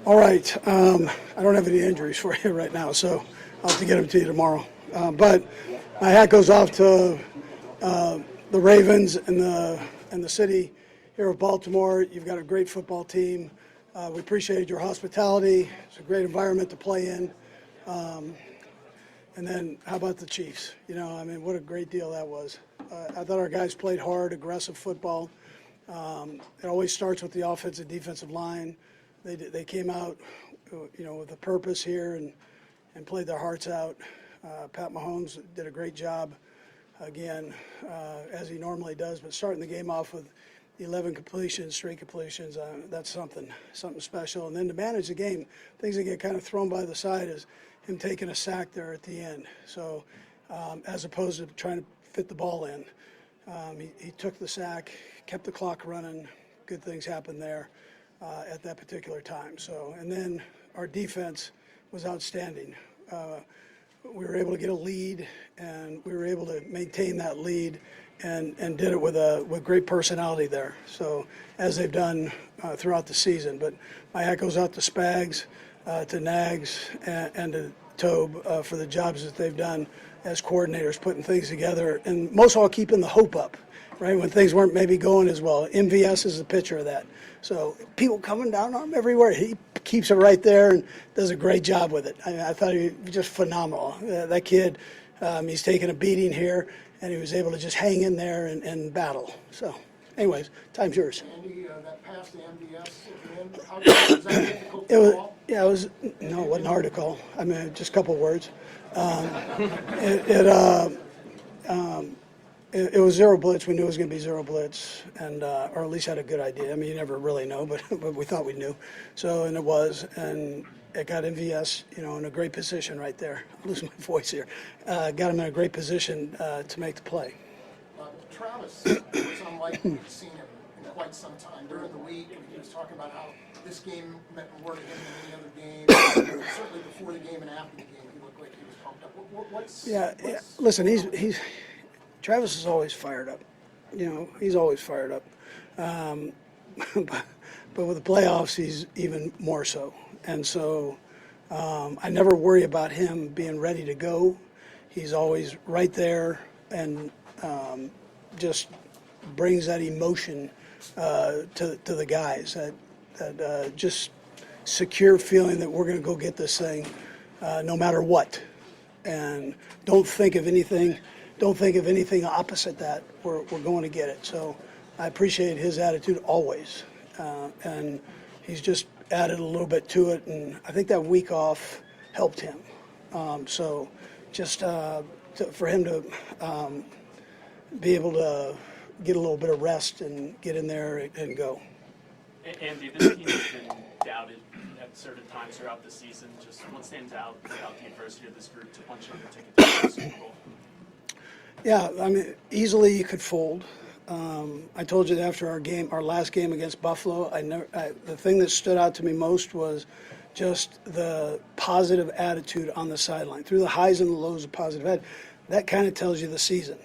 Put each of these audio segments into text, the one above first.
All right. I don't have any injuries for you right now, so I'll have to get them to you tomorrow. But my hat goes off to the Ravens and the city here of Baltimore. You've got a great football team. We appreciated your hospitality. It's a great environment to play in. And then how about the Chiefs? You know, I mean, what a great deal that was. I thought our guys played hard, aggressive football. It always starts with the offensive, defensive line. They came out, you know, with a purpose here and played their hearts out. Pat Mahomes did a great job, again, as he normally does, but starting the game off with 11 completions, straight completions, that's something special. And then to manage the game, things that get kind of thrown by the side is him taking a sack there at the end. So as opposed to trying to fit the ball in, he took the sack, kept the clock running. Good things happened there at that particular time. So, and then our defense was outstanding. We were able to get a lead, and we were able to maintain that lead, and did it with great personality there. So, as they've done throughout the season. But my hat goes out to Spags, to Nags, and to Tobe for the jobs that they've done as coordinators, putting things together, and most of all keeping the hope up, right, when things weren't maybe going as well. MVS is the picture of that. So people coming down on him everywhere. He keeps it right there and does a great job with it. I thought he was just phenomenal. That kid, he's taking a beating here, and he was able to just hang in there and battle. So, anyways, time's yours. Andy, that pass to MVS at the end, how was that difficult to call? Yeah, it wasn't hard to call. I mean, just a couple words. It was zero blitz. We knew it was going to be zero blitz, and or at least had a good idea. I mean, you never really know, but we thought we knew. So, and it was, and it got MVS, you know, in a great position right there. I'm losing my voice here. Got him in a great position to make the play. Travis was unlike we've seen him in quite some time. During the week, he was talking about how this game meant more to him than any other game. Certainly before the game and after the game, he looked like he was pumped up. Listen, he's Travis is always fired up. You know, he's always fired up. But with the playoffs, he's even more so. And so I never worry about him being ready to go. He's always right there and just brings that emotion to the guys, that just secure feeling that we're going to go get this thing no matter what. And don't think of anything opposite that. We're going to get it. So I appreciate his attitude always. And he's just added a little bit to it. And I think that week off helped him. So just for him to be able to get a little bit of rest and get in there and go. Andy, this team has been doubted at certain times throughout the season. Just what stands out throughout the adversity of this group to punch on the ticket to the Super Bowl? Yeah, I mean, easily you could fold. I told you that after our last game against Buffalo, the thing that stood out to me most was just the positive attitude on the sideline. Through the highs and the lows of positive attitude, that kind of tells you the season,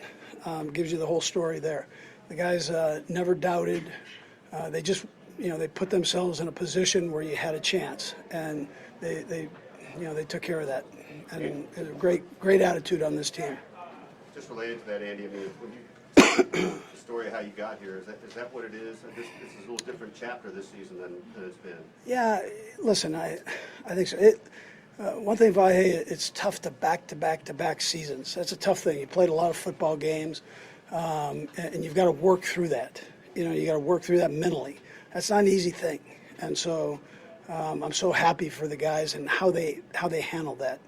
gives you the whole story there. The guys never doubted. They just, you know, they put themselves in a position where you had a chance, and they took care of that. And a great attitude on this team. Just related to that, Andy, I mean, when you the story of how you got here, is that what it is? This is a little different chapter this season than it's been. Yeah, listen, I think so. One thing, Vahe, it's tough to back seasons. That's a tough thing. You played a lot of football games, and you've got to work through that. You know, you got to work through that mentally. That's not an easy thing, and so I'm so happy for the guys and how they handled that.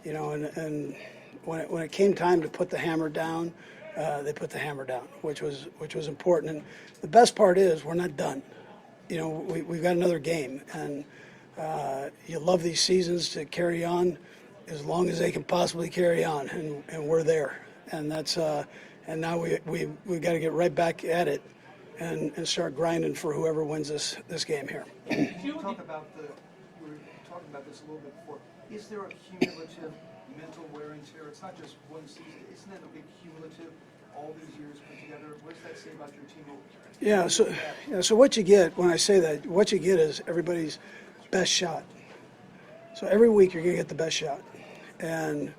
You know, and when it came time to put the hammer down, they put the hammer down, which was important. And the best part is we're not done. You know, we've got another game, and you love these seasons to carry on as long as they can possibly carry on, and we're there. And that's and now we've got to get right back at it and start grinding for whoever wins this game here. You were talking about this a little bit before. Is there a cumulative mental wear and tear? It's not just one season. Isn't that a big cumulative, all these years put together? What does that say about your team? So what you get when I say that, what you get is everybody's best shot. So every week you're going to get the best shot, and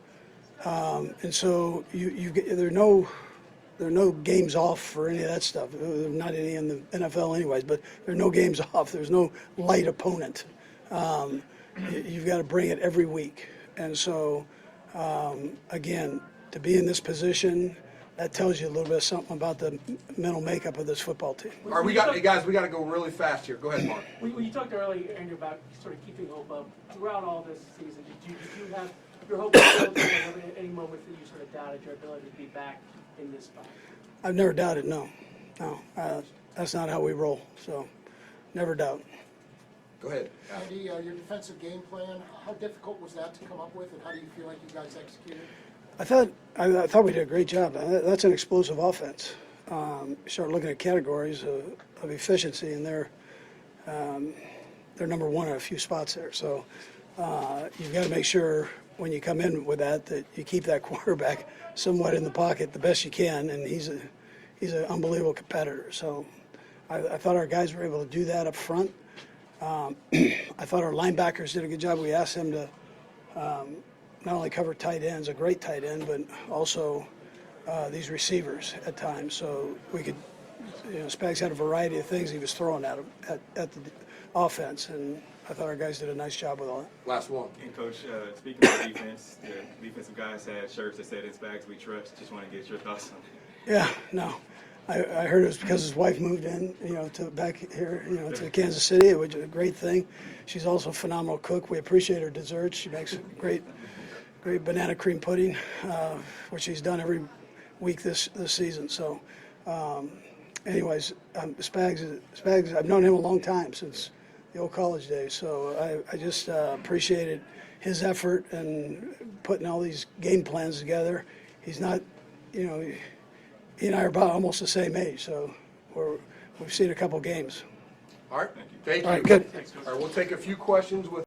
so there are no games off for any of that stuff. Not any in the NFL, anyways. But there are no games off. There's no light opponent. You've got to bring it every week, and so again, to be in this position, that tells you a little bit of something about the mental makeup of this football team. All right, guys, we got to go really fast here. Go ahead, Mark. When you talked earlier, Andrew, about sort of keeping hope up throughout all this season, did you have your hope at any moment that you sort of doubted your ability to be back in this spot? I've never doubted. No, that's not how we roll. So, never doubt. Go ahead. Andy, your defensive game plan, how difficult was that to come up with, and how do you feel like you guys executed? I thought we did a great job. That's an explosive offense. You start looking at categories of efficiency, and they're number one in a few spots there. So you've got to make sure when you come in with that you keep that quarterback somewhat in the pocket the best you can, and he's an unbelievable competitor. So I thought our guys were able to do that up front. I thought our linebackers did a good job. We asked them to not only cover tight ends, a great tight end, but also these receivers at times. So we could, Spags had a variety of things he was throwing at them, at the offense, and I thought our guys did a nice job with all that. Last one. And Coach, speaking of defense, the defensive guys had shirts that said "It's Spags We Trust." Just want to get your thoughts on it. Yeah, no. I heard it was because his wife moved in, to back here, to Kansas City, which is a great thing. She's also a phenomenal cook. We appreciate her desserts. She makes great banana cream pudding, which she's done every week this season. So, anyways, Spags, I've known him a long time, since the old college days. So I just appreciated his effort and putting all these game plans together. He's not, he and I are about almost the same age, so we've seen a couple games. All right. Thank you. All right, good. All right, we'll take a few questions with